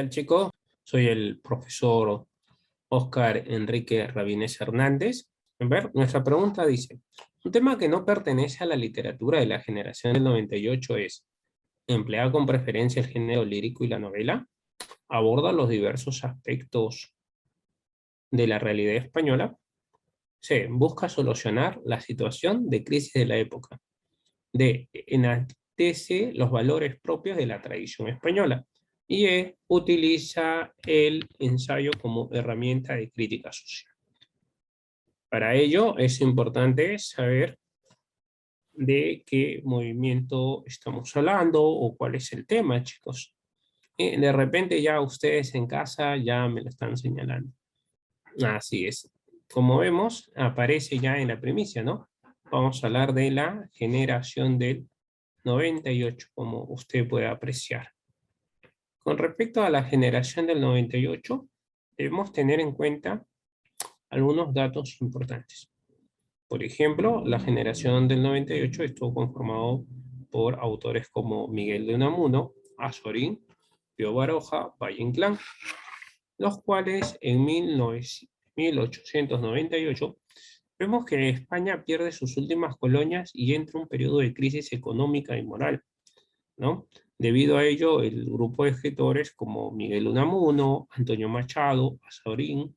tal, chicos? Soy el profesor Oscar Enrique Rabinés Hernández. A ver, nuestra pregunta dice, un tema que no pertenece a la literatura de la generación del 98 es, ¿emplea con preferencia el género lírico y la novela? ¿Aborda los diversos aspectos de la realidad española? C. Busca solucionar la situación de crisis de la época. D. Enaltece los valores propios de la tradición española. Y E. Utiliza el ensayo como herramienta de crítica social. Para ello es importante saber de qué movimiento estamos hablando o cuál es el tema, chicos. Y de repente ya ustedes en casa ya me lo están señalando. Así es. Como vemos, aparece ya en la primicia, ¿no? Vamos a hablar de la generación del 98, como usted puede apreciar. Con respecto a la generación del 98, debemos tener en cuenta algunos datos importantes. Por ejemplo, la generación del 98 estuvo conformado por autores como Miguel de Unamuno, Azorín, Pío Baroja, Valle Inclán, los cuales en 1898 vemos que España pierde sus últimas colonias y entra un periodo de crisis económica y moral, ¿no? Debido a ello, el grupo de escritores como Miguel Unamuno, Antonio Machado, Azorín,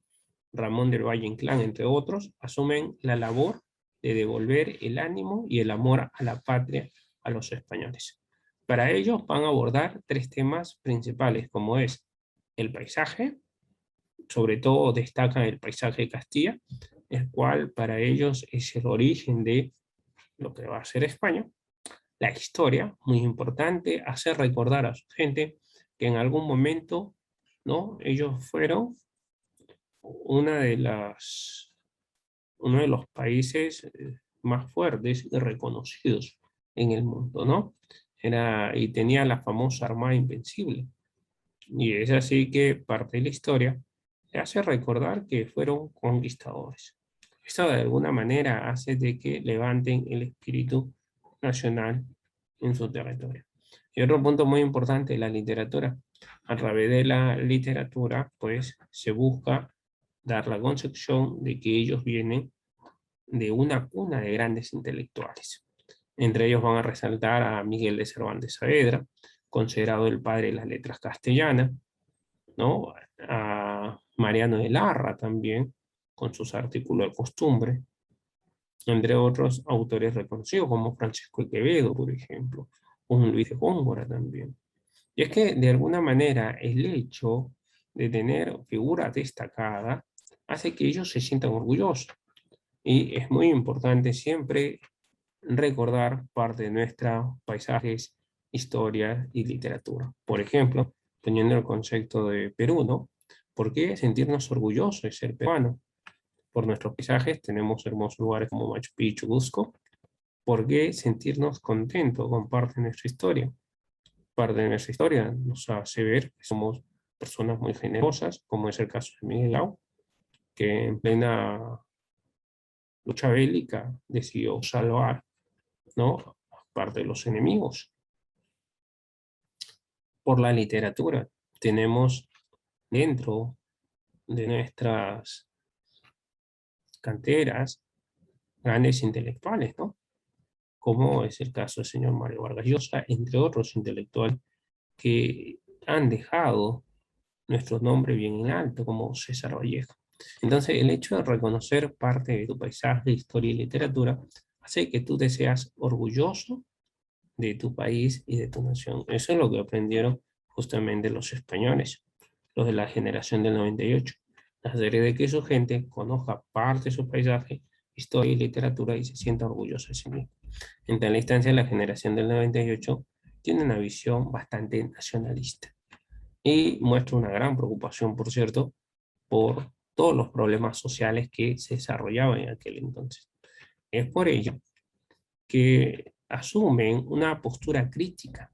Ramón del Valle Inclán, entre otros, asumen la labor de devolver el ánimo y el amor a la patria a los españoles. Para ello van a abordar tres temas principales, como es el paisaje, sobre todo destacan el paisaje de Castilla, el cual para ellos es el origen de lo que va a ser España. La historia, muy importante, hacer recordar a su gente que en algún momento, ¿no? Ellos fueron uno de los países más fuertes y reconocidos en el mundo, ¿no? Y tenía la famosa Armada Invencible. Y es así que parte de la historia le hace recordar que fueron conquistadores. Esto de alguna manera hace de que levanten el espíritu nacional en su territorio. Y otro punto muy importante de la literatura. A través de la literatura, pues, se busca dar la concepción de que ellos vienen de una cuna de grandes intelectuales. Entre ellos van a resaltar a Miguel de Cervantes Saavedra, considerado el padre de las letras castellanas, ¿no? A Mariano de Larra también, con sus artículos de costumbre, entre otros autores reconocidos como Francisco de Quevedo, por ejemplo, o Luis de Góngora también. Y es que de alguna manera el hecho de tener figuras destacadas hace que ellos se sientan orgullosos. Y es muy importante siempre recordar parte de nuestros paisajes, historia y literatura. Por ejemplo, teniendo el concepto de Perú, ¿no? ¿Por qué sentirnos orgullosos de ser peruano? Por nuestros paisajes tenemos hermosos lugares como Machu Picchu, Cusco. ¿Por qué sentirnos contentos con parte de nuestra historia? Parte de nuestra historia nos hace ver que somos personas muy generosas, como es el caso de Miguel Grau, que en plena lucha bélica decidió salvar, ¿no?, parte de los enemigos. Por la literatura tenemos dentro de nuestras canteras grandes intelectuales, ¿no? Como es el caso del señor Mario Vargas Llosa, entre otros intelectuales que han dejado nuestro nombre bien en alto, como César Vallejo. Entonces, el hecho de reconocer parte de tu paisaje, historia y literatura hace que tú te seas orgulloso de tu país y de tu nación. Eso es lo que aprendieron justamente los españoles, los de la generación del 98. Hacer de que su gente conozca parte de su paisaje, historia y literatura y se sienta orgullosa de sí mismo. En tal instancia, la generación del 98 tiene una visión bastante nacionalista y muestra una gran preocupación, por cierto, por todos los problemas sociales que se desarrollaban en aquel entonces. Es por ello que asumen una postura crítica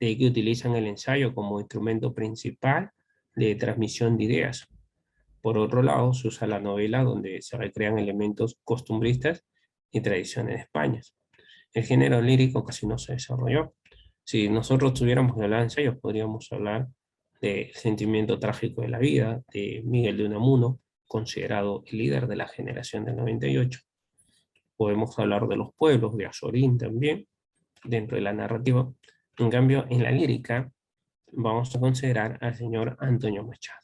de que utilizan el ensayo como instrumento principal de transmisión de ideas. Por otro lado, se usa la novela donde se recrean elementos costumbristas y tradiciones de España. El género lírico casi no se desarrolló. Si nosotros tuviéramos que hablar de ensayos, podríamos hablar de Sentimiento Trágico de la Vida, de Miguel de Unamuno, considerado el líder de la generación del 98. Podemos hablar de Los Pueblos, de Azorín también, dentro de la narrativa. En cambio, en la lírica, vamos a considerar al señor Antonio Machado,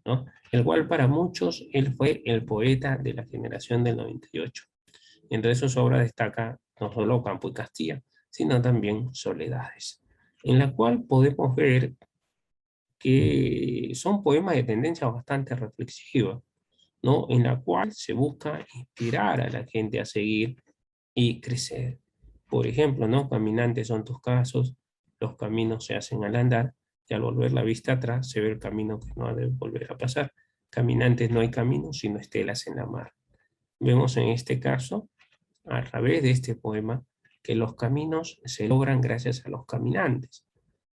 ¿no? El cual para muchos, él fue el poeta de la generación del 98. Entre sus obras destaca no solo Campo y Castilla, sino también Soledades, en la cual podemos ver que son poemas de tendencia bastante reflexiva, ¿no? En la cual se busca inspirar a la gente a seguir y crecer. Por ejemplo, ¿no? Caminantes son tus casos, los caminos se hacen al andar, y al volver la vista atrás se ve el camino que no ha de volver a pasar. Caminantes no hay camino, sino estelas en la mar. Vemos en este caso, a través de este poema, que los caminos se logran gracias a los caminantes,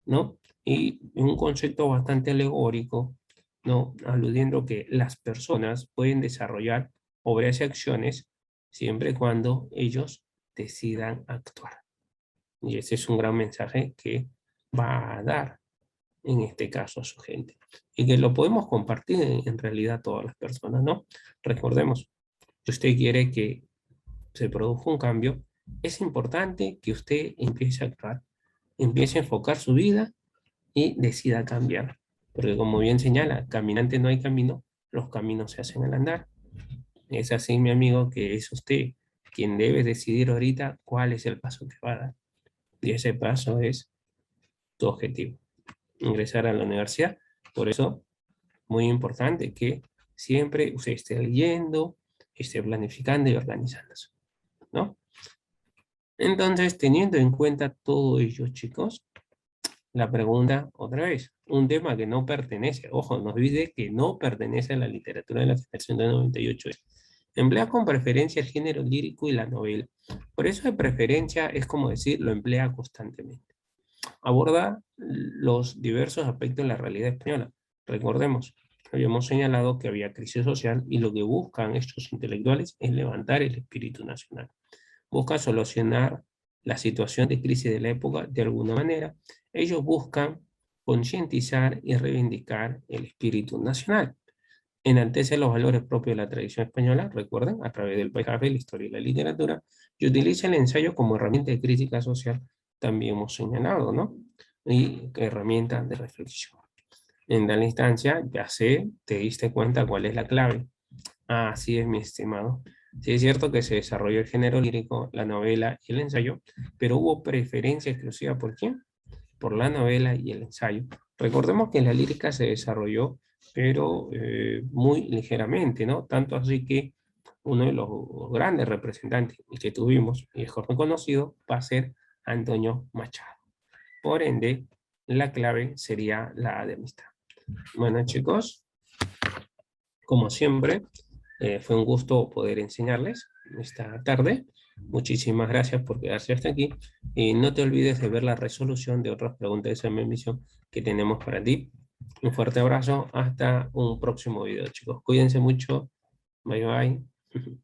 ¿no? Y un concepto bastante alegórico, ¿no? Aludiendo que las personas pueden desarrollar obras y acciones siempre y cuando ellos decidan actuar. Y ese es un gran mensaje que va a dar, en este caso, a su gente. Y que lo podemos compartir en realidad a todas las personas, ¿no? Recordemos, si usted quiere que se produzca un cambio, es importante que usted empiece a actuar, empiece a enfocar su vida y decida cambiar. Porque como bien señala, caminante no hay camino, los caminos se hacen al andar. Es así, mi amigo, que es usted quien debe decidir ahorita cuál es el paso que va a dar. Y ese paso es tu objetivo, ingresar a la universidad. Por eso, muy importante que siempre usted esté leyendo, esté planificando y organizándose, ¿no? Entonces, teniendo en cuenta todo ello, chicos, la pregunta otra vez, un tema que no pertenece, ojo, no olvide que no pertenece a la literatura de la generación de 98, es, emplea con preferencia el género lírico y la novela. Por eso de preferencia es como decir, lo emplea constantemente. Aborda los diversos aspectos de la realidad española. Recordemos, habíamos señalado que había crisis social y lo que buscan estos intelectuales es levantar el espíritu nacional. Busca solucionar la situación de crisis de la época de alguna manera. Ellos buscan concientizar y reivindicar el espíritu nacional. Enaltece los valores propios de la tradición española, recuerden, a través del paisaje, la historia y la literatura, y utiliza el ensayo como herramienta de crítica social, también hemos señalado, ¿no? Y herramienta de reflexión. En tal instancia, ya sé, te diste cuenta cuál es la clave. Así es, mi estimado. Sí es cierto que se desarrolló el género lírico, la novela y el ensayo, pero hubo preferencia exclusiva ¿por quién? Por la novela y el ensayo. Recordemos que la lírica se desarrolló, pero muy ligeramente, ¿no? Tanto así que uno de los grandes representantes que tuvimos, y es conocido, va a ser Antonio Machado. Por ende, la clave sería la de amistad. Bueno, chicos, como siempre, fue un gusto poder enseñarles esta tarde. Muchísimas gracias por quedarse hasta aquí. Y no te olvides de ver la resolución de otras preguntas de esa emisión que tenemos para ti. Un fuerte abrazo. Hasta un próximo video, chicos. Cuídense mucho. Bye, bye.